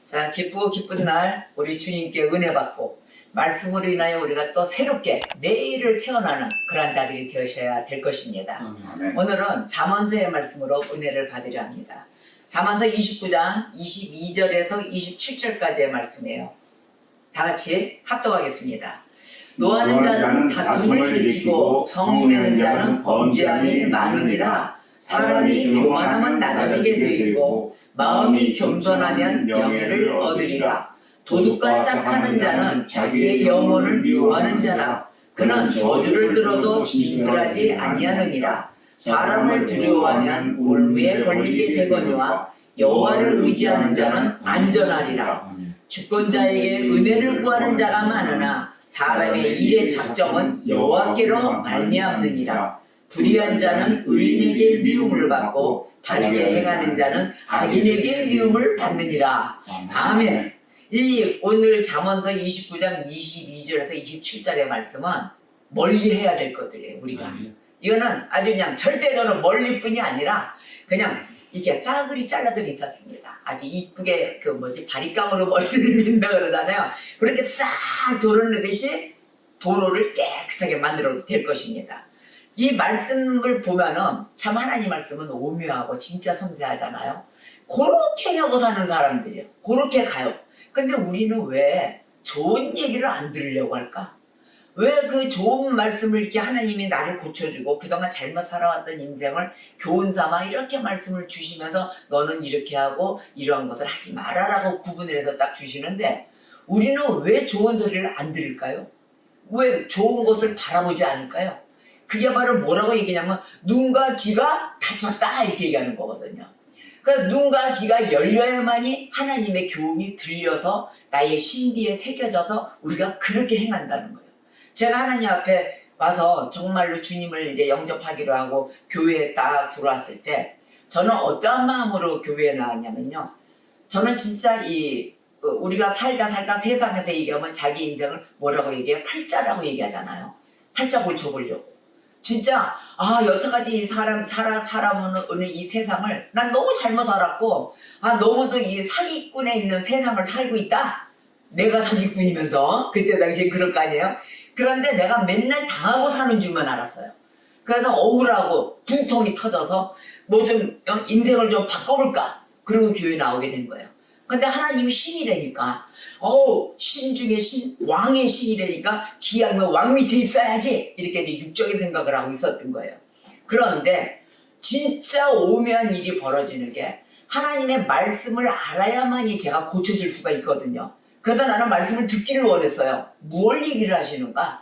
자, 기쁘고 기쁜 날 우리 주님께 은혜 받고 말씀으로 인하여 우리가 또 새롭게 매일을 태어나는 그러한 자들이 되셔야 될 것입니다. 오늘은 잠언서의 말씀으로 은혜를 받으려 합니다. 잠언서 29장 22절에서 27절까지의 말씀이에요. 다 같이 합독하겠습니다. 노하는 자는 다툼을 일으키고 성내는 자는 범죄함이 많으니라. 사람이 교만하면 낮아지게 되고 마음이 겸손하면 명예를 얻으리라. 도둑과 짝하는 자는 자기의 영혼을 미워하는 자라. 그는 저주를 들어도 진술하지 아니하느니라. 사람을 두려워하면 올무에 걸리게 되거니와 여호와를 의지하는 자는 안전하리라. 주권자에게 은혜를 구하는 자가 많으나 사람의 일의 작정은 여호와께로 말미암느니라. 불의한 자는 의인에게 미움을 받고 바르게 행하는 자는 악인에게 미움을 받느니라. 아멘. 이 오늘 잠언서 29장 22절에서 27절의 말씀은 멀리 해야 될 것들이에요. 우리가 이거는 아주 그냥 절대적으로 멀리뿐이 아니라 그냥 이렇게 싸그리 잘라도 괜찮습니다. 아주 이쁘게 바리깡으로 머리를 민다 그러잖아요. 그렇게 싹 도려내듯이 도로를 깨끗하게 만들어도 될 것입니다. 이 말씀을 보면은 참 하나님 말씀은 오묘하고 진짜 섬세하잖아요. 그렇게 하고 사는 사람들이요. 그렇게 가요. 근데 우리는 왜 좋은 얘기를 안 들으려고 할까? 왜 그 좋은 말씀을 이렇게 하나님이 나를 고쳐주고 그동안 잘못 살아왔던 인생을 교훈 삼아 이렇게 말씀을 주시면서 너는 이렇게 하고 이러한 것을 하지 말아라고 구분을 해서 딱 주시는데 우리는 왜 좋은 소리를 안 들을까요? 왜 좋은 것을 바라보지 않을까요? 그게 바로 뭐라고 얘기하냐면 눈과 귀가 닫혔다 이렇게 얘기하는 거거든요. 그러니까 눈과 귀가 열려야만이 하나님의 교훈이 들려서 나의 신비에 새겨져서 우리가 그렇게 행한다는 거예요. 제가 하나님 앞에 와서 정말로 주님을 이제 영접하기로 하고 교회에 딱 들어왔을 때 저는 어떠한 마음으로 교회에 나왔냐면요. 저는 진짜 우리가 살다 세상에서 얘기하면 자기 인생을 뭐라고 얘기해요? 팔자라고 얘기하잖아요. 팔자 고쳐보려고. 진짜 여태까지 살아오는 이 세상을 난 너무 잘못 살았고 너무도 이 사기꾼에 있는 세상을 살고 있다. 내가 사기꾼이면서 그때 당시에 그럴 거 아니에요. 그런데 내가 맨날 당하고 사는 줄만 알았어요. 그래서 억울하고 분통이 터져서 인생을 좀 바꿔볼까 그러고 교회 나오게 된 거예요. 근데 하나님이 신이라니까 신 중에 왕의 신이라니까 기왕이면 왕 밑에 있어야지 이렇게 이제 육적인 생각을 하고 있었던 거예요. 그런데 진짜 오묘한 일이 벌어지는 게 하나님의 말씀을 알아야만이 제가 고쳐질 수가 있거든요. 그래서 나는 말씀을 듣기를 원했어요. 무엇 얘기를 하시는가?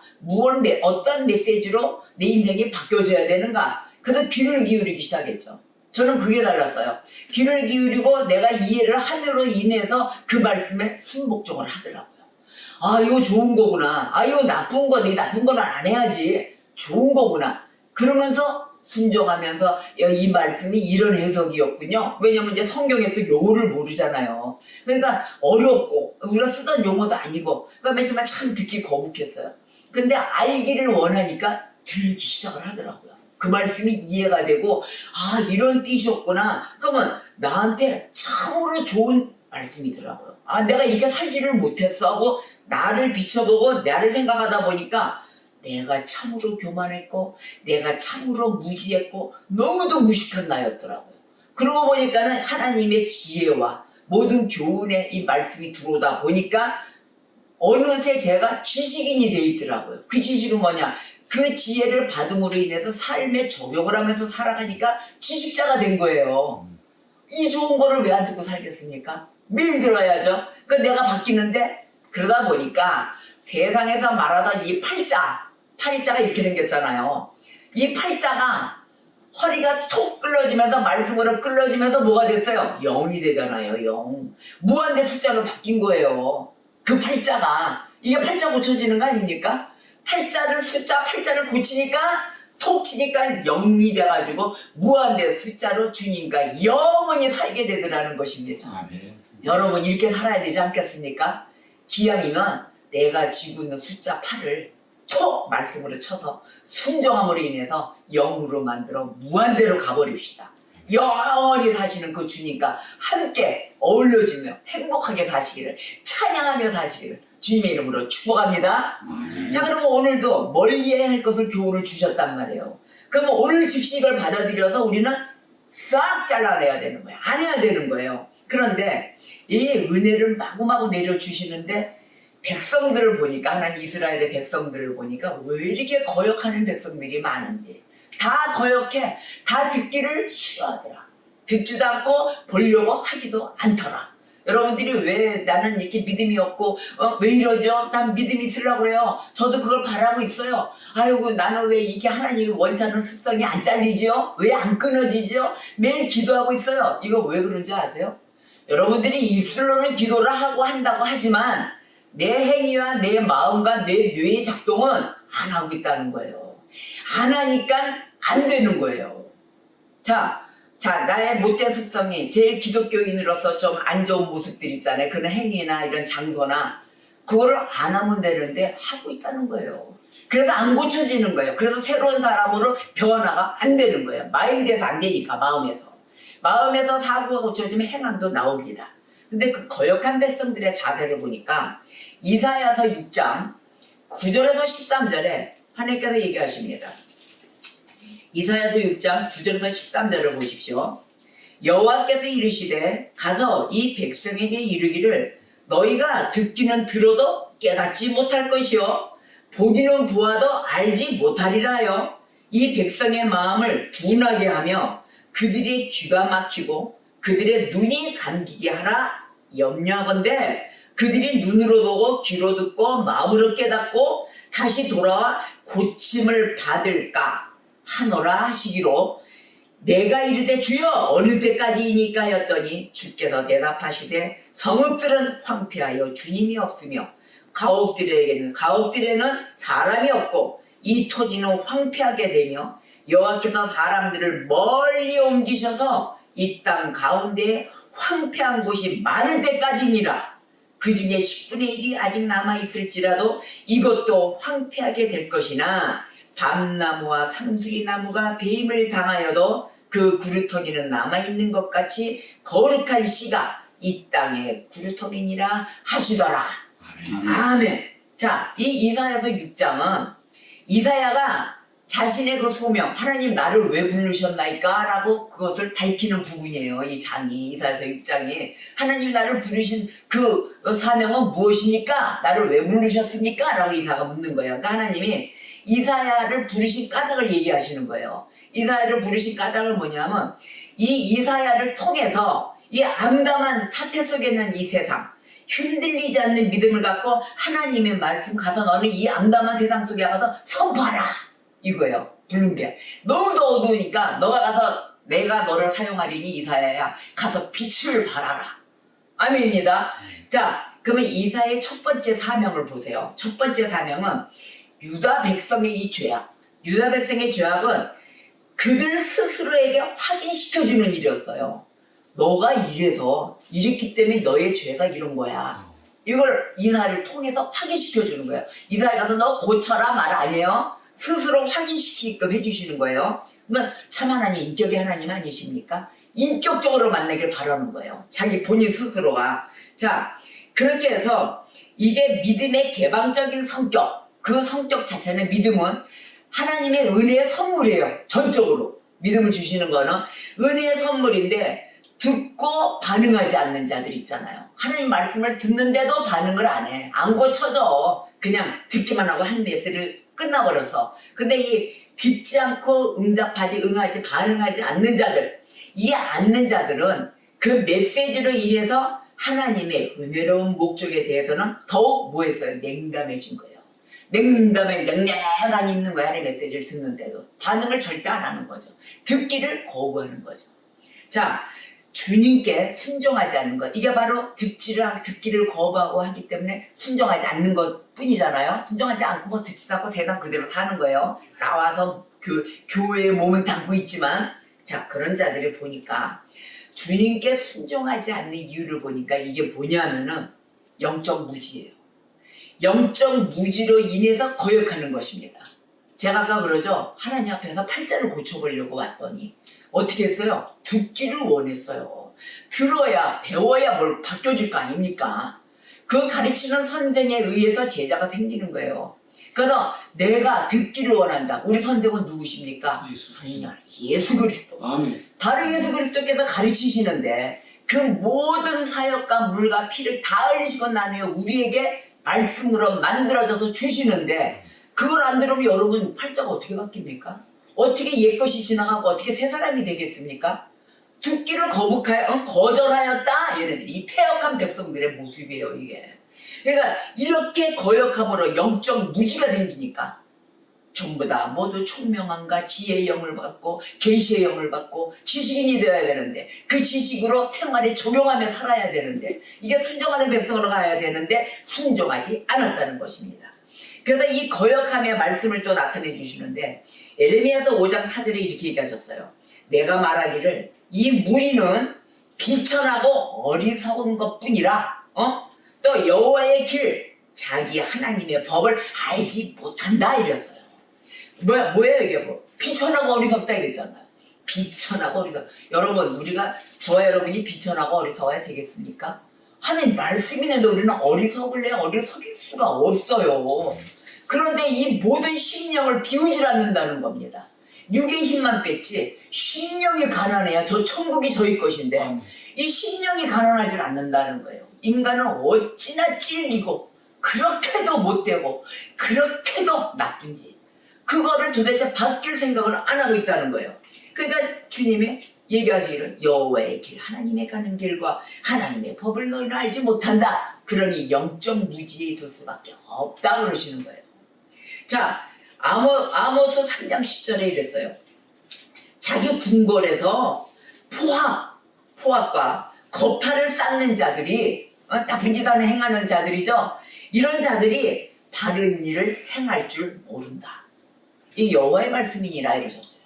어떤 메시지로 내 인생이 바뀌어져야 되는가? 그래서 귀를 기울이기 시작했죠. 저는 그게 달랐어요. 귀를 기울이고 내가 이해를 함으로 인해서 그 말씀에 순복종을 하더라고요. 이거 좋은 거구나. 이거 나쁜 거는 안 해야지. 좋은 거구나. 그러면서 순종하면서 이 말씀이 이런 해석이었군요. 왜냐면 이제 성경에 또 용어를 모르잖아요. 그러니까 어렵고 우리가 쓰던 용어도 아니고 그러니까 맨 처음에 참 듣기 거북했어요. 근데 알기를 원하니까 들리기 시작을 하더라고요. 그 말씀이 이해가 되고 이런 뜻이었구나. 그러면 나한테 참으로 좋은 말씀이더라고요. 내가 이렇게 살지를 못했어 하고 나를 비춰보고 나를 생각하다 보니까 내가 참으로 교만했고 내가 참으로 무지했고 너무도 무식한 나였더라고요. 그러고 보니까는 하나님의 지혜와 모든 교훈의 이 말씀이 들어오다 보니까 어느새 제가 지식인이 돼 있더라고요. 그 지식은 뭐냐? 그 지혜를 받음으로 인해서 삶에 적용을 하면서 살아가니까 지식자가 된 거예요. 이 좋은 거를 왜 안 듣고 살겠습니까? 매일 들어야죠. 내가 바뀌는데 그러다 보니까 세상에서 말하던 이 팔자가 이렇게 생겼잖아요. 이 팔자가 허리가 톡 끌어지면서 말씀으로 끌어지면서 뭐가 됐어요? 0이 되잖아요. 0. 무한대 숫자로 바뀐 거예요. 그 팔자가. 이게 팔자 고쳐지는 거 아닙니까? 팔자를 고치니까 톡 치니까 0이 돼가지고 무한대 숫자로 주님과 영원히 살게 되더라는 것입니다. 아멘. 여러분 이렇게 살아야 되지 않겠습니까? 기왕이면 내가 쥐고 있는 숫자 8을 톡 말씀으로 쳐서 순종함으로 인해서 0으로 만들어 무한대로 가버립시다. 영원히 사시는 그 주님과 함께 어울려지며 행복하게 사시기를, 찬양하며 사시기를 주님의 이름으로 축복합니다. 자, 그러면 오늘도 멀리해야 할 것을 교훈을 주셨단 말이에요. 그러면 오늘 즉시 이걸 받아들여서 우리는 싹 잘라내야 되는 거예요. 안 해야 되는 거예요. 그런데 이 은혜를 마구마구 내려주시는데 백성들을 보니까, 하나님 이스라엘의 백성들을 보니까 왜 이렇게 거역하는 백성들이 많은지, 다 거역해. 다 듣기를 싫어하더라. 듣지도 않고 보려고 하지도 않더라. 여러분들이 왜 나는 이렇게 믿음이 없고 왜 이러죠? 난 믿음이 있으려고 그래요. 저도 그걸 바라고 있어요. 아이고, 나는 왜 이게 하나님이 원하는 습성이 안 잘리죠? 왜 안 끊어지죠? 매일 기도하고 있어요. 이거 왜 그런지 아세요? 여러분들이 입술로는 기도를 하고 한다고 하지만 내 행위와 내 마음과 내 뇌의 작동은 안 하고 있다는 거예요. 안 하니까 안 되는 거예요. 자, 나의 못된 습성이 제일 기독교인으로서 좀 안 좋은 모습들 있잖아요. 그런 행위나 이런 장소나 그거를 안 하면 되는데 하고 있다는 거예요. 그래서 안 고쳐지는 거예요. 그래서 새로운 사람으로 변화가 안 되는 거예요. 마인드에서 안 되니까, 마음에서 사고가 고쳐지면 행함도 나옵니다. 근데 그 거역한 백성들의 자세를 보니까 이사야서 6장 9절에서 13절에 하나님께서 얘기하십니다. 이사야서 6장 9절에서 13절을 보십시오. 여호와께서 이르시되 가서 이 백성에게 이르기를 너희가 듣기는 들어도 깨닫지 못할 것이요 보기는 보아도 알지 못하리라 하여 이 백성의 마음을 둔하게 하며 그들의 귀가 막히고 그들의 눈이 감기게 하라 염려하건대 그들이 눈으로 보고 귀로 듣고 마음으로 깨닫고 다시 돌아와 고침을 받을까 하노라 하시기로 내가 이르되 주여 어느 때까지이니까 하였더니 주께서 대답하시되 성읍들은 황폐하여 주님이 없으며 가옥들에는 사람이 없고 이 토지는 황폐하게 되며 여호와께서 사람들을 멀리 옮기셔서 이 땅 가운데에 황폐한 곳이 많을 때까지니라. 그 중에 10분의 1이 아직 남아있을지라도 이것도 황폐하게 될 것이나 밤나무와 상수리나무가 배임을 당하여도 그 구루터기는 남아있는 것 같이 거룩한 씨가 이 땅에 구루터기니라 하시더라. 아멘. 자, 이 이사야서 6장은 이사야가 자신의 그 소명, 하나님 나를 왜 부르셨나이까? 라고 그것을 밝히는 부분이에요. 이 장이, 이사야서 6장이. 하나님 나를 부르신 그 사명은 무엇입니까? 나를 왜 부르셨습니까? 라고 이사야가 묻는 거예요. 그러니까 하나님이 이사야를 부르신 까닭을 얘기하시는 거예요. 이사야를 부르신 까닭은 뭐냐면 이 이사야를 통해서 이 암담한 사태 속에 있는 이 세상, 흔들리지 않는 믿음을 갖고 하나님의 말씀 가서 너는 이 암담한 세상 속에 가서 선포하라. 이거예요. 부른 게. 너무도 어두우니까 너가 가서 내가 너를 사용하리니 이사야야 가서 빛을 발하라. 아멘입니다. 자, 그러면 이사야의 첫 번째 사명을 보세요. 첫 번째 사명은 유다 백성의 이 죄악. 유다 백성의 죄악은 그들 스스로에게 확인시켜주는 일이었어요. 너가 이래서 이랬기 때문에 너의 죄가 이런 거야. 이걸 이사야를 통해서 확인시켜주는 거예요. 이사야 가서 너 고쳐라 말 아니에요. 스스로 확인시키게끔 해주시는 거예요. 그러니까 참 하나님, 인격의 하나님 아니십니까? 인격적으로 만나길 바라는 거예요. 자기 본인 스스로가. 자, 그렇게 해서 이게 믿음의 개방적인 성격, 그 성격 자체는 믿음은 하나님의 은혜의 선물이에요. 전적으로. 믿음을 주시는 거는 은혜의 선물인데 듣고 반응하지 않는 자들 있잖아요. 하나님 말씀을 듣는데도 반응을 안 해. 안 고쳐져. 그냥 듣기만 하고 한 메시지를 끝나버렸어. 근데 이 듣지 않고 응하지, 반응하지 않는 자들, 이 않는 자들은 그 메시지로 인해서 하나님의 은혜로운 목적에 대해서는 더욱 뭐 했어요? 냉담해진 거예요. 냉랭하게 있는 거야. 하나님의 메시지를 듣는데도. 반응을 절대 안 하는 거죠. 듣기를 거부하는 거죠. 자, 주님께 순종하지 않는 것. 이게 바로 듣기를 거부하고 하기 때문에 순종하지 않는 것 뿐이잖아요. 순종하지 않고 뭐 듣지도 않고 세상 그대로 사는 거예요. 나와서 교회에 몸은 담고 있지만, 자, 그런 자들이 보니까 주님께 순종하지 않는 이유를 보니까 이게 뭐냐면은 영적 무지예요. 영적 무지로 인해서 거역하는 것입니다. 제가 아까 그러죠. 하나님 앞에서 팔자를 고쳐보려고 왔더니 어떻게 했어요? 듣기를 원했어요. 들어야 배워야 뭘 바뀌어줄 거 아닙니까? 그 가르치는 선생에 의해서 제자가 생기는 거예요. 그래서 내가 듣기를 원한다. 우리 선생은 누구십니까? 예수 그리스도. 아멘. 바로 예수 그리스도께서 가르치시는데 그 모든 사역과 물과 피를 다 흘리시고 난 후에 우리에게 말씀으로 만들어져서 주시는데 그걸 안 들으면 여러분 팔자가 어떻게 바뀝니까? 어떻게 옛것이 지나가고 어떻게 새 사람이 되겠습니까? 듣기를 거절하였다. 얘네들이 이 패역한 백성들의 모습이에요, 이게. 그러니까 이렇게 거역함으로 영적 무지가 생기니까 전부 다 모두 총명함과 지혜의 영을 받고 계시의 영을 받고 지식인이 되어야 되는데 그 지식으로 생활에 적용하며 살아야 되는데 이게 순종하는 백성으로 가야 되는데 순종하지 않았다는 것입니다. 그래서 이 거역함의 말씀을 또 나타내 주시는데 에레미야서 5장 4절에 이렇게 얘기하셨어요. 내가 말하기를 이 무리는 비천하고 어리석은 것뿐이라 또 여호와의 길 자기 하나님의 법을 알지 못한다 이랬어요. 뭐예요 이게 뭐 비천하고 어리석다 이랬잖아요. 비천하고 어리석. 여러분 저와 여러분이 비천하고 어리석어야 되겠습니까? 하나님 말씀이 있는데 우리는 어리석을래야 어리석일 수가 없어요. 그런데 이 모든 심령을 비우질 않는다는 겁니다. 육의 힘만 뺐지 심령이 가난해야 저 천국이 저희 것인데 이 심령이 가난하지 않는다는 거예요. 인간은 어찌나 찔기고 그렇게도 못되고 그렇게도 나쁜지 그거를 도대체 바뀔 생각을 안 하고 있다는 거예요. 그러니까 주님이 얘기하시기를 여호와의 길 하나님의 가는 길과 하나님의 법을 너희는 알지 못한다. 그러니 영적 무지에 있을 수밖에 없다 그러시는 거예요. 자, 아모스 3장 10절에 이랬어요. 자기 궁궐에서 포악과 거파를 쌓는 자들이 나쁜 짓 하는 행하는 자들이죠. 이런 자들이 바른 일을 행할 줄 모른다. 이 여호와의 말씀이니라 이러셨어요.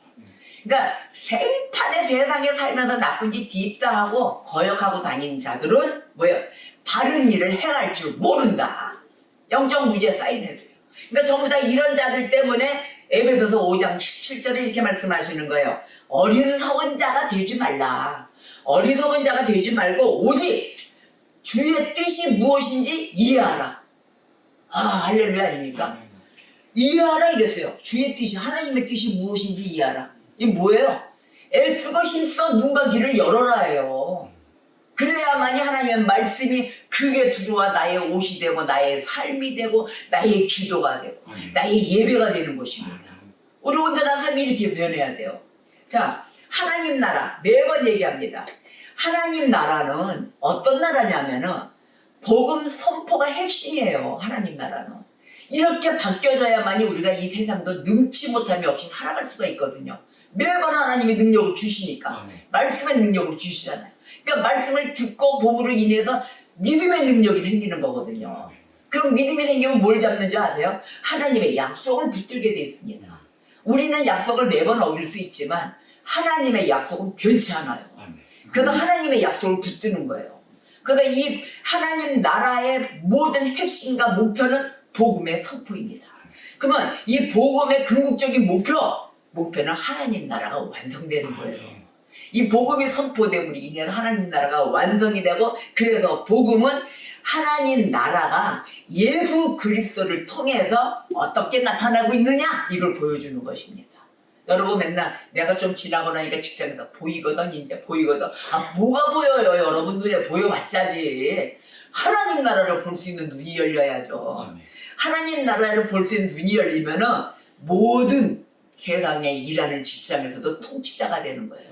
그러니까 생판의 세상에 살면서 나쁜 짓 뒷자하고 거역하고 다니는 자들은 뭐예요? 바른 일을 행할 줄 모른다. 영적 무지에 쌓인 애들이에요. 그러니까 전부 다 이런 자들 때문에 에베소서 5장 17절에 이렇게 말씀하시는 거예요. 어리석은 자가 되지 말라. 어리석은 자가 되지 말고 오직 주의 뜻이 무엇인지 이해하라. 할렐루야 아닙니까? 이해하라 이랬어요. 주의 뜻이 하나님의 뜻이 무엇인지 이해하라. 이게 뭐예요? 애쓰고 힘써 눈과 귀를 열어라예요. 그래야만이 하나님의 말씀이 그게 들어와 나의 옷이 되고 나의 삶이 되고 나의 기도가 되고 나의 예배가 되는 것입니다. 우리 온전한 삶이 이렇게 변해야 돼요. 자, 하나님 나라 매번 얘기합니다. 하나님 나라는 어떤 나라냐면은 복음 선포가 핵심이에요. 하나님 나라는 이렇게 바뀌어져야만이 우리가 이 세상도 능치 못함이 없이 살아갈 수가 있거든요. 매번 하나님이 능력을 주시니까 말씀의 능력을 주시잖아요. 그러니까 말씀을 듣고 봄으로 인해서 믿음의 능력이 생기는 거거든요. 그럼 믿음이 생기면 뭘 잡는 줄 아세요? 하나님의 약속을 붙들게 돼 있습니다. 우리는 약속을 매번 어길 수 있지만 하나님의 약속은 변치 않아요. 그래서 하나님의 약속을 붙드는 거예요. 그래서 이 하나님 나라의 모든 핵심과 목표는 복음의 선포입니다. 그러면 이 복음의 궁극적인 목표는 하나님 나라가 완성되는 거예요. 이 복음이 선포됨으로 인해서 하나님 나라가 완성이 되고 그래서 복음은 하나님 나라가 예수 그리스도를 통해서 어떻게 나타나고 있느냐 이걸 보여주는 것입니다. 여러분 맨날 내가 좀 지나고 나니까 직장에서 보이거든 이제 보이거든. 뭐가 보여요? 여러분 눈에 보여봤자지. 하나님 나라를 볼 수 있는 눈이 열려야죠. 하나님 나라를 볼 수 있는 눈이 열리면은 모든 세상에 일하는 직장에서도 통치자가 되는 거예요.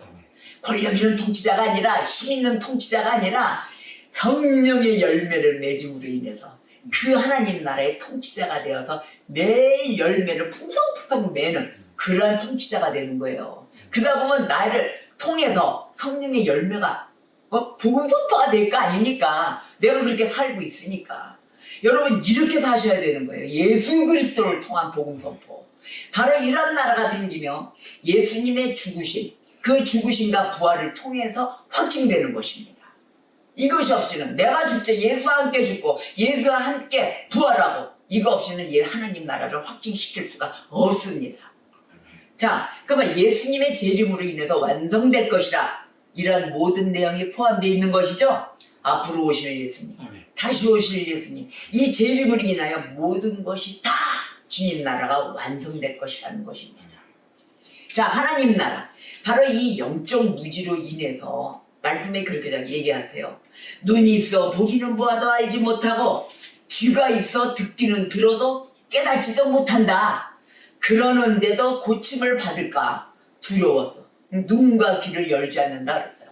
권력 있는 통치자가 아니라 힘 있는 통치자가 아니라 성령의 열매를 맺음으로 인해서 그 하나님 나라의 통치자가 되어서 매일 열매를 풍성풍성 매는 그러한 통치자가 되는 거예요. 그러다 보면 나를 통해서 성령의 열매가 복음 선포가 될 거 아닙니까? 내가 그렇게 살고 있으니까. 여러분 이렇게 사셔야 되는 거예요. 예수 그리스도를 통한 복음 선포. 바로 이런 나라가 생기며 예수님의 죽으심, 그 죽으심과 부활을 통해서 확증되는 것입니다. 이것이 없이는 내가 죽지 예수와 함께 죽고 예수와 함께 부활하고 이거 없이는 하나님 나라를 확증시킬 수가 없습니다. 자, 그러면 예수님의 재림으로 인해서 완성될 것이라 이런 모든 내용이 포함되어 있는 것이죠. 앞으로 오실 예수님, 다시 오실 예수님, 이 재림으로 인하여 모든 것이 다 주님 나라가 완성될 것이라는 것입니다. 자, 하나님 나라, 바로 이 영적 무지로 인해서 말씀에 그렇게 얘기하세요. 눈이 있어 보기는 보아도 알지 못하고, 귀가 있어 듣기는 들어도 깨닫지도 못한다. 그러는데도 고침을 받을까 두려워서 눈과 귀를 열지 않는다 그랬어요.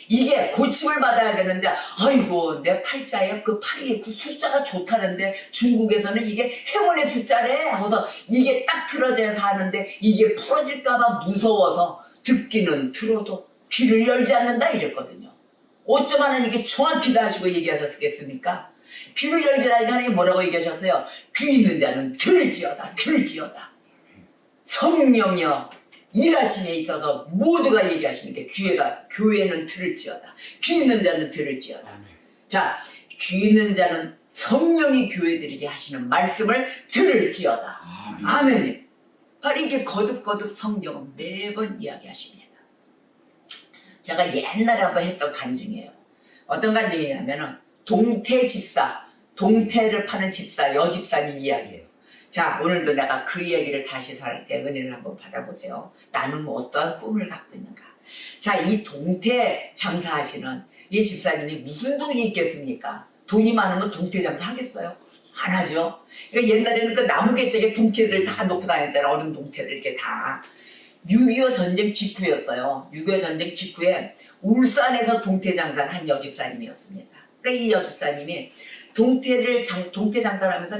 이게 고침을 받아야 되는데, 아이고 내 팔자에 그 팔이 그 숫자가 좋다는데 중국에서는 이게 행운의 숫자래 하고서 이게 딱 틀어져서 하는데 이게 풀어질까봐 무서워서 듣기는 들어도 귀를 열지 않는다 이랬거든요. 어쩜 하나님께 정확히 다 하시고 얘기하셨겠습니까? 귀를 열지 않으니까 하나님 뭐라고 얘기하셨어요? 귀 있는 자는 들을지어다, 들을지어다. 성령이여 일하심에 있어서 모두가 얘기하시는 게 교회는 들을지어다. 귀 있는 자는 들을지어다. 자, 귀 있는 자는 성령이 교회들에게 하시는 말씀을 들을지어다. 아멘. 바로 이게 거듭거듭 성경은 매번 이야기하십니다. 제가 옛날에 한번 했던 간증이에요. 어떤 간증이냐면은 동태 집사, 동태를 파는 집사, 여집사님 이야기예요. 자, 오늘도 내가 그 이야기를 다시 살 때 은혜를 한번 받아보세요. 나는 어떠한 꿈을 갖고 있는가. 자, 이 동태 장사하시는 이 집사님이 무슨 돈이 있겠습니까? 돈이 많으면 동태 장사 하겠어요? 안 하죠. 그러니까 옛날에는 그 나무개짝에 동태를 다 놓고 다녔잖아요. 어른 동태를 이렇게 다. 6.25 전쟁 직후였어요. 6.25 전쟁 직후에 울산에서 동태 장사를 한 여집사님이었습니다. 그러니까 이 여집사님이 동태 장사를 하면서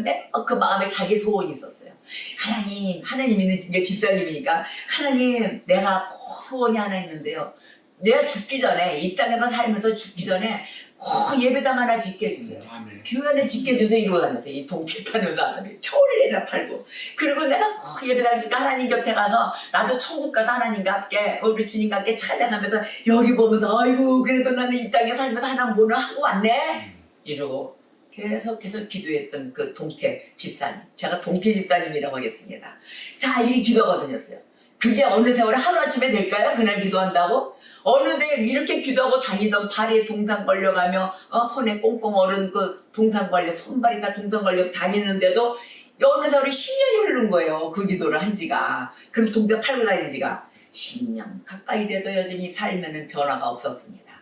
그 마음에 자기 소원이 있었어요. 하나님이 이게 집사님이니까, 하나님, 내가 꼭 소원이 하나 있는데요. 내가 죽기 전에, 이 땅에서 살면서 죽기 전에 꼭 예배당 하나 짓게 해주세요. 교회 안에 짓게 해주세요. 이러고 다녔어요. 이 동태 파는 사람이 겨울내나 팔고. 그리고 내가 꼭 예배당 짓고 하나님 곁에 가서 나도 천국 가서 하나님과 함께, 우리 주님과 함께 찬양하면서 여기 보면서, 아이고, 그래도 나는 이 땅에 살면서 하나 뭐는 하고 왔네? 이러고 계속해서 기도했던 그 동태 집사님. 제가 동태 집사님이라고 하겠습니다. 자, 이게 기도가 다녔어요. 그게 어느 세월에 하루아침에 될까요? 그날 기도한다고? 어느 데 이렇게 기도하고 다니던 발에 동상 걸려가며 손에 꽁꽁 얼은 그 동상 걸려, 손발이 다 동상 걸려 다니는데도 어느 세월에 10년이 흐른 거예요. 그 기도를 한 지가. 그럼 동태 팔고 다닌 지가 10년 가까이 돼도 여전히 삶에는 변화가 없었습니다.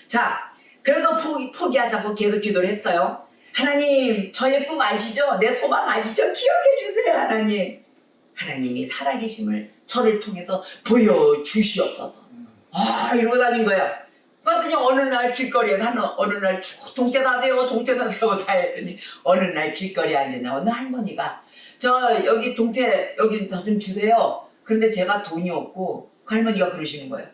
자, 그래도 포기하자고 계속 기도를 했어요. 하나님, 저의 꿈 아시죠? 내 소망 아시죠? 기억해 주세요, 하나님. 하나님이 살아계심을 저를 통해서 보여주시옵소서. 이러고 다닌 거예요. 그랬더니 어느 날 길거리에서 어느 날 동태 사세요, 동태 사세요 다 했더니 어느 날 길거리에 앉으냐 어느 할머니가 저 여기 동태 여기 좀 주세요. 그런데 제가 돈이 없고 그 할머니가 그러시는 거예요.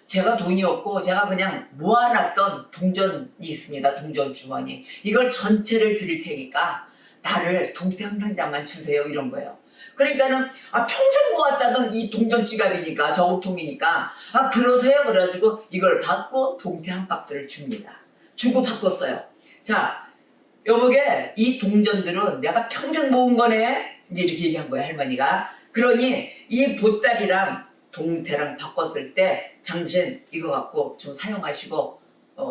제가 돈이 없고 제가 그냥 모아놨던 동전이 있습니다. 동전 주머니. 이걸 전체를 드릴 테니까 나를 동태 한 상자만 주세요. 이런 거예요. 그러니까는 평생 모았다던 이 동전 지갑이니까 저금통이니까 그러세요. 그래가지고 이걸 받고 동태 한 박스를 줍니다. 주고 바꿨어요. 자, 여보게 이 동전들은 내가 평생 모은 거네. 이제 이렇게 얘기한 거예요. 할머니가. 그러니 이 보따리랑 동태랑 바꿨을 때 당신 이거 갖고 좀 사용하시고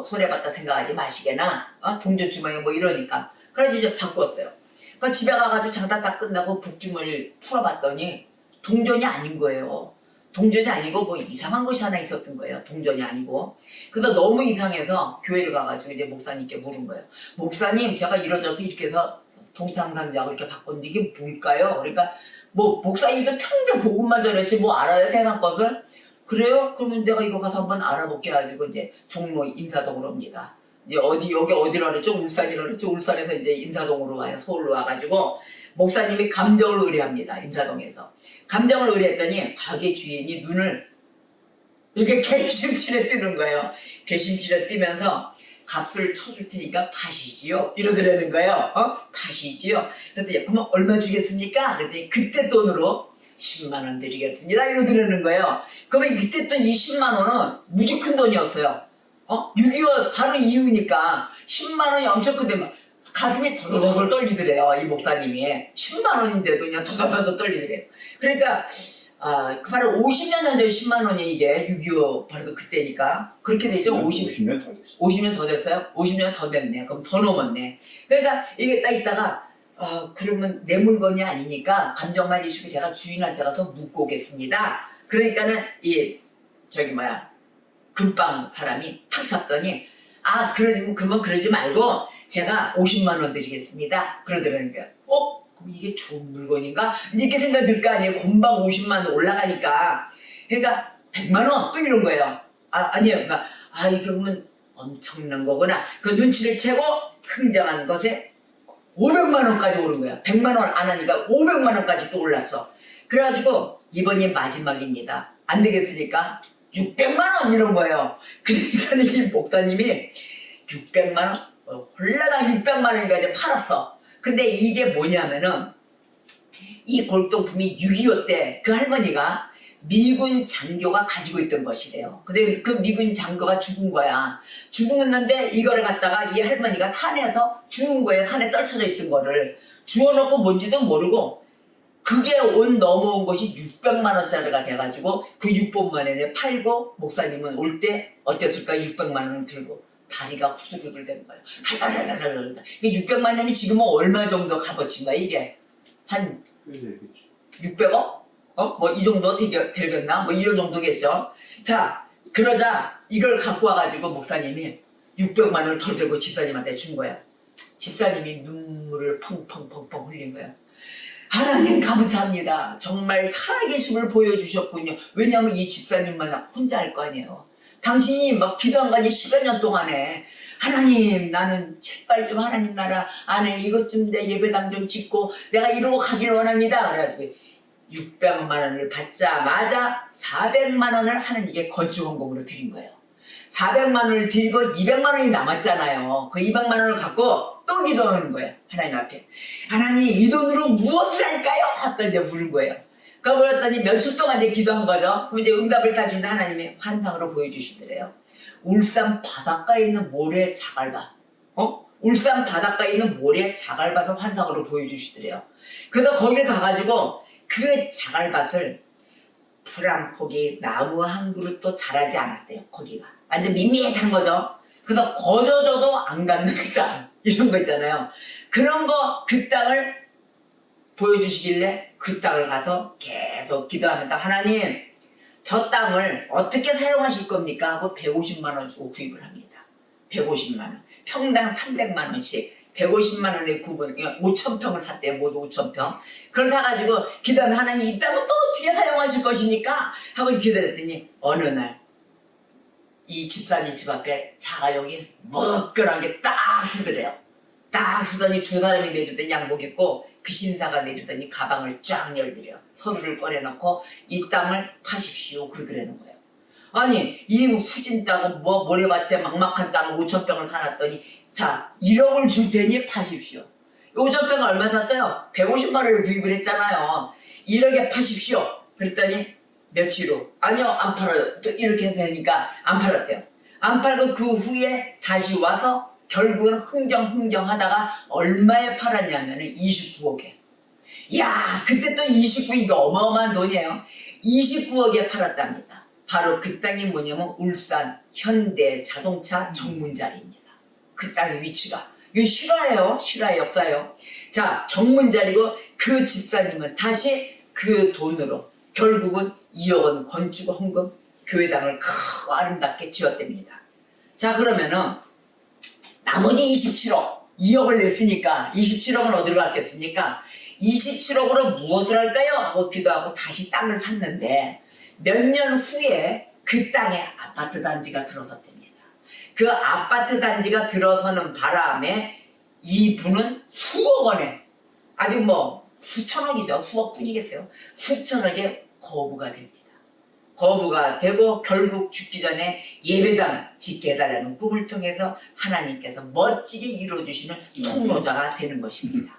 손해봤다 생각하지 마시게나 동전 주머니 뭐 이러니까 그래서 이제 바꿨어요. 그러니까 집에 가가지고 장사 다 끝나고 복주머니를 풀어봤더니 동전이 아닌 거예요. 동전이 아니고 뭐 이상한 것이 하나 있었던 거예요. 동전이 아니고. 그래서 너무 이상해서 교회를 가가지고 이제 목사님께 물은 거예요. 목사님, 제가 이러져서 이렇게 해서 동탕상자하고 이렇게 바꿨는데 이게 뭘까요? 그러니까 뭐 목사님도 평생 복음만 전했지 뭐 알아요 세상 것을? 그래요? 그러면 내가 이거 가서 한번 알아볼게 해가지고 이제 종로 인사동으로 옵니다. 이제 여기 어디로 그랬죠? 울산이라고 그랬죠? 울산에서 이제 인사동으로 와요. 서울로 와가지고 목사님이 감정을 의뢰합니다. 인사동에서. 감정을 의뢰했더니 가게 주인이 눈을 이렇게 개심치레 뜨는 거예요. 개심치레 뜨면서 값을 쳐줄 테니까 파시지요. 이러더라는 거예요. 파시지요. 그랬더니 그러면 얼마 주겠습니까? 그랬더니 그때 돈으로 10만 원 드리겠습니다. 이러더라는 거예요. 그러면 그때 돈 20만 원은 무지 큰 돈이었어요. 6.25 바로 이후니까 10만 원이 엄청 큰데 막 가슴이 더더덜 떨리더래요. 이 목사님이 10만 원인데도 그냥 더더덜 떨리더래요. 그러니까 바로 50년 전에 10만 원이 이게 6.25 바로 그때니까 그렇게 되죠. 50년 더 됐어. 50년 더 됐어요? 50년 더 됐네. 그럼 더 넘었네. 그러니까 이게 딱 있다가 그러면 내 물건이 아니니까 감정만 이슈고 제가 주인한테 가서 묻고 오겠습니다. 그러니까는 금방 사람이 탁 잡더니 그러면 그러지 말고 제가 50만 원 드리겠습니다. 그러더라니까 그럼 이게 좋은 물건인가? 이렇게 생각 들 거 아니에요. 금방 50만 원 올라가니까. 그러니까 100만 원 또 이런 거예요. 아니에요. 그러니까 이게 그러면 엄청난 거구나. 그 눈치를 채고 흥정한 것에 500만 원까지 오른 거야. 100만 원 안 하니까 500만 원까지 또 올랐어. 그래가지고 이번이 마지막입니다. 안 되겠으니까 600만 원 이런 거예요. 그러니까 이 목사님이 600만 원? 홀라당 600만 원까지 팔았어. 근데 이게 뭐냐면은 이 골동품이 6.25 때 그 할머니가 미군 장교가 가지고 있던 것이래요. 근데 그 미군 장교가 죽은 거야. 죽었는데 이거를 갖다가 이 할머니가 산에서 죽은 거예요. 산에 떨쳐져 있던 거를 주워놓고 뭔지도 모르고 그게 넘어온 것이 600만 원짜리가 돼가지고 그 600만 원에 팔고 목사님은 올 때 어땠을까? 600만 원을 들고 다리가 후들후들 된 거예요. 달달달달달달. 이게 600만 원이 지금은 얼마 정도 값어치인가 이게? 한 600억? 뭐 이 정도 되겠나? 뭐 이런 정도겠죠. 자, 그러자 이걸 갖고 와가지고 목사님이 600만 원을 덜 들고 집사님한테 준 거예요. 집사님이 눈물을 펑펑펑펑 흘린 거예요. 하나님 감사합니다. 정말 살아계심을 보여주셨군요. 왜냐하면 이 집사님만 혼자 할 거 아니에요. 당신이 막 기도한 거 아니 10여 년 동안에 하나님 나는 제발 좀 하나님 나라 안에 이것 좀 내 예배당 좀 짓고 내가 이러고 가길 원합니다. 그래가지고 600만 원을 받자마자 400만 원을 하나님께 건축헌금으로 드린 거예요. 400만 원을 드리고 200만 원이 남았잖아요. 그 200만 원을 갖고 또 기도하는 거예요. 하나님 앞에. 하나님 이 돈으로 무엇을 할까요? 아까 이제 물은 거예요. 그랬더니 며칠 동안 이제 기도한 거죠. 그럼 이제 응답을 다 주는 하나님의 환상으로 보여주시더래요. 울산 바닷가에 있는 모래 자갈밭. 울산 바닷가에 있는 모래 자갈밭을 환상으로 보여주시더래요. 그래서 거기를 가가지고 그 자갈밭을 풀 한 포기, 나무 한 그릇도 자라지 않았대요. 거기가. 완전 밋밋한 거죠. 그래서 거저줘도 안 갖는 땅. 이런 거 있잖아요. 그런 거, 그 땅을 보여주시길래 그 땅을 가서 계속 기도하면서 하나님, 저 땅을 어떻게 사용하실 겁니까? 하고 150만 원 주고 구입을 합니다. 150만 원. 평당 300만 원씩. 150만 원에 구분, 5,000평을 샀대요. 모두 5,000평. 그걸 사가지고 기도하면 하나님 이 땅을 또 어떻게 사용하실 것입니까? 하고 기도했더니 어느 날 이 집사님 집 앞에 자가용이 먹거란 게 딱 쓰더래요. 딱 쓰더니 두 사람이 내리더니 양복 입고 그 신사가 내리더니 가방을 쫙 열더래요. 서류를 꺼내놓고 이 땅을 파십시오 그러더라는 거예요. 아니 이 후진 땅은 모래밭에 막막한 땅을 5,000평을 사놨더니 자 1억을 줄 테니 파십시오. 5,000평을 얼마 샀어요? 150만 원에 구입을 했잖아요. 1억에 파십시오. 그랬더니 며칠 후 아니요 안 팔아요. 또 이렇게 되니까 안 팔았대요. 안 팔고 그 후에 다시 와서 결국은 흥정하다가 얼마에 팔았냐면은 29억에. 야 그때 또 29 이거 어마어마한 돈이에요. 29억에 팔았답니다. 바로 그 땅이 뭐냐면 울산 현대 자동차 정문자리입니다. 그 땅의 위치가. 이거 실화예요. 실화의 역사예요. 자 정문자리고 그 집사님은 다시 그 돈으로 결국은 2억 원 건축 헌금 교회당을 크고 아름답게 지었답니다. 자 그러면은 나머지 27억 2억을 냈으니까 27억은 어디로 갔겠습니까? 27억으로 무엇을 할까요? 하고 기도하고 다시 땅을 샀는데 몇 년 후에 그 땅에 아파트 단지가 들어섰답니다. 그 아파트 단지가 들어서는 바람에 이 분은 수억 원에 아직 뭐 수천억이죠. 수억 뿐이겠어요. 수천억에 거부가 됩니다. 거부가 되고 결국 죽기 전에 예배당 짓게 해달라는 꿈을 통해서 하나님께서 멋지게 이루어주시는 통로자가 되는 것입니다.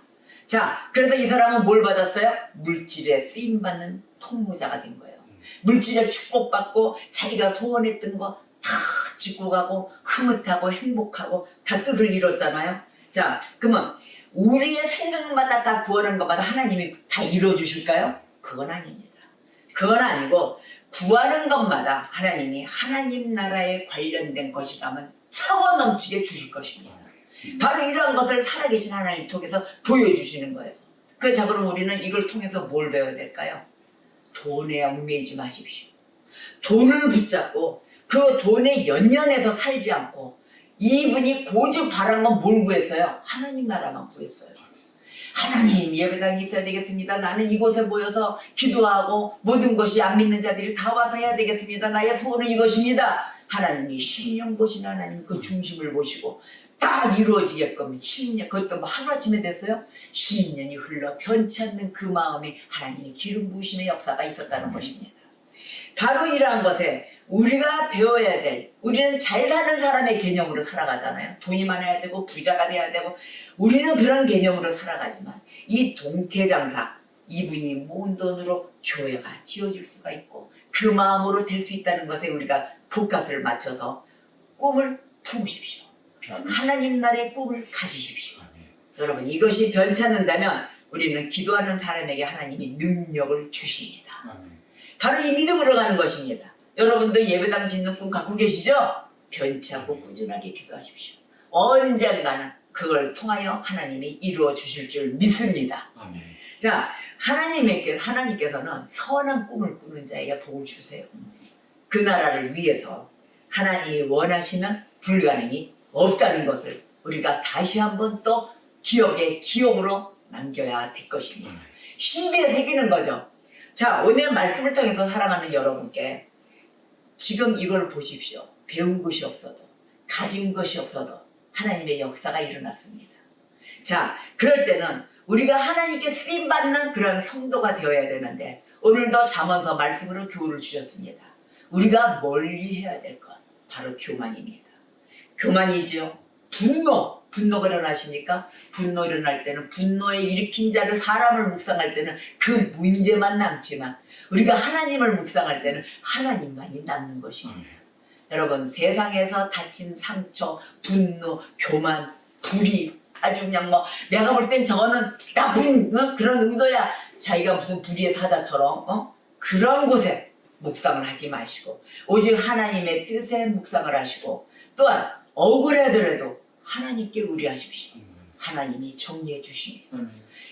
자, 그래서 이 사람은 뭘 받았어요? 물질에 쓰임받는 통로자가 된 거예요. 물질에 축복받고 자기가 소원했던 거 다 짓고 가고 흐뭇하고 행복하고 다 뜻을 이뤘잖아요. 자, 그러면 우리의 생각마다 다 구하는 것마다 하나님이 다 이루어주실까요? 그건 아닙니다. 그건 아니고 구하는 것마다 하나님이 하나님 나라에 관련된 것이라면 차고 넘치게 주실 것입니다. 바로 이러한 것을 살아계신 하나님 통해서 보여주시는 거예요. 자, 그럼 우리는 이걸 통해서 뭘 배워야 될까요? 돈에 얽매이지 마십시오. 돈을 붙잡고 그 돈에 연연해서 살지 않고, 이분이 고집 바란 건 뭘 구했어요? 하나님 나라만 구했어요. 하나님, 예배당이 있어야 되겠습니다. 나는 이곳에 모여서 기도하고 모든 것이 안 믿는 자들이 다 와서 해야 되겠습니다. 나의 소원은 이것입니다. 하나님이 심령 보시는 하나님, 그 중심을 보시고 딱 이루어지게끔 10년, 그것도 뭐 하루아침에 됐어요? 10년이 흘러 변치 않는 그 마음에 하나님이 기름 부으심의 역사가 있었다는 것입니다. 바로 이러한 것에 우리가 배워야 될, 우리는 잘 사는 사람의 개념으로 살아가잖아요. 돈이 많아야 되고 부자가 돼야 되고, 우리는 그런 개념으로 살아가지만 이 동태장사, 이분이 모은 돈으로 교회가 지어질 수가 있고 그 마음으로 될 수 있다는 것에 우리가 포커스를 맞춰서 꿈을 품으십시오. 하나님 나라의 꿈을 가지십시오. 여러분, 이것이 변찮는다면 우리는 기도하는 사람에게 하나님이 능력을 주십니다. 바로 이 믿음으로 가는 것입니다. 여러분도 예배당 짓는 꿈 갖고 계시죠? 변치 않고 꾸준하게 기도하십시오. 언젠가는 그걸 통하여 하나님이 이루어 주실 줄 믿습니다. 아멘. 자, 하나님께서는 선한 꿈을 꾸는 자에게 복을 주세요. 그 나라를 위해서 하나님이 원하시면 불가능이 없다는 것을 우리가 다시 한번 또 기억으로 남겨야 될 것입니다. 신비에 새기는 거죠. 자, 오늘 말씀을 통해서 사랑하는 여러분께 지금 이걸 보십시오. 배운 것이 없어도, 가진 것이 없어도 하나님의 역사가 일어났습니다. 자, 그럴 때는 우리가 하나님께 쓰임받는 그런 성도가 되어야 되는데, 오늘도 잠언서 말씀으로 교훈을 주셨습니다. 우리가 멀리 해야 될 것, 바로 교만입니다. 교만이죠. 분노가 일어나십니까? 분노 일어날 때는 분노에 일으킨 자를, 사람을 묵상할 때는 그 문제만 남지만, 우리가 하나님을 묵상할 때는 하나님만이 남는 것입니다. 여러분, 세상에서 다친 상처, 분노, 교만, 불의, 아주 그냥 내가 볼 땐 저거는 나쁜 그런 의도야, 자기가 무슨 불의의 사자처럼 그런 곳에 묵상을 하지 마시고 오직 하나님의 뜻에 묵상을 하시고, 또한 억울하더라도 하나님께 의뢰하십시오. 하나님이 정리해 주십니다.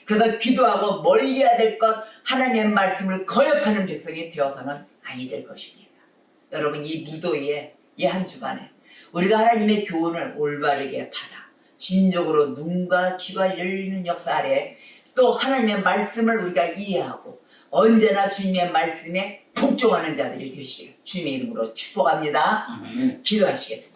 그래서 기도하고 멀리해야 될 것, 하나님의 말씀을 거역하는 백성이 되어서는 아니 될 것입니다. 여러분, 이 무더위에, 이 한 주간에 우리가 하나님의 교훈을 올바르게 받아 진정으로 눈과 귀가 열리는 역사 아래 또 하나님의 말씀을 우리가 이해하고 언제나 주님의 말씀에 복종하는 자들이 되시길 주님의 이름으로 축복합니다. 아멘. 기도하시겠습니다.